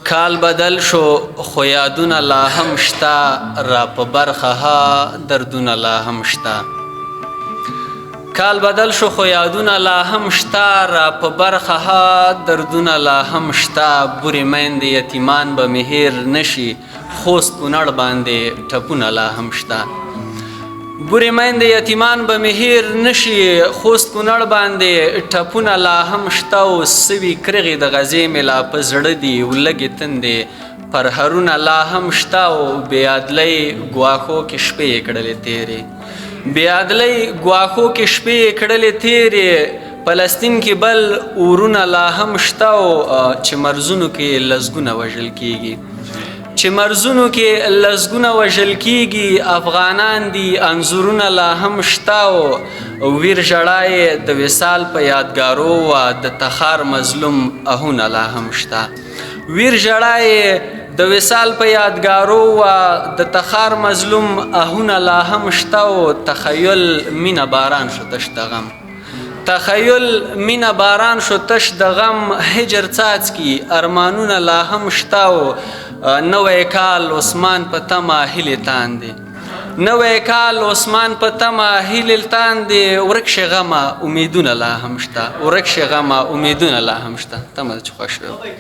کال بدل شو خو یادونه لا هم شته را په برخه ها دردونه لا هم شته کال بدل شو خو یادونه لا هم شته را په برخه ها دردونه لا هم شته بورې میندې یتیمان به مې هیر نشي خوست کونړ باندې ټپونه لا هم شته بورې میندې یتیمان به مې هیر نشي خوست کونړ باندې ټپونه لا هم شته او سوي کرغې د غزې مې لا په زړه دي ولږې تندې پرهرونه لا هم شته او بېعدلۍ ګواښو کې شپې یې کړلې تېرې بېعدلۍ ګواښو کې شپې یې کړلې تېرې فلسطین کې بل اورونه لا هم شته او چې مرزونو کې لسګونه وژل کېږي چې مرزونو کې لسګونه وژل کېږي افغانان دي انځورونه لا هم شته او ویر ژړا یې د وصال په یادګارو وه د تخار مظلوم آهونه لا هم شته ویر ژړا یې د وصال په یادګارو وه د تخار مظلوم آهونه لا هم شته او تخیل مینه باران شو تش د غم تخیل مینه باران شو تش د غم هجر څاڅکي ارمانونه لا هم شته او نوی کال عثمان په تمه هیلې تاندې نوی کال عثمان په تمه هیلې تاندې ورک شي غمه امیدونه لا هم شته ورک شي غمه امیدونه لا هم شته تمه ده چې خوښ شوی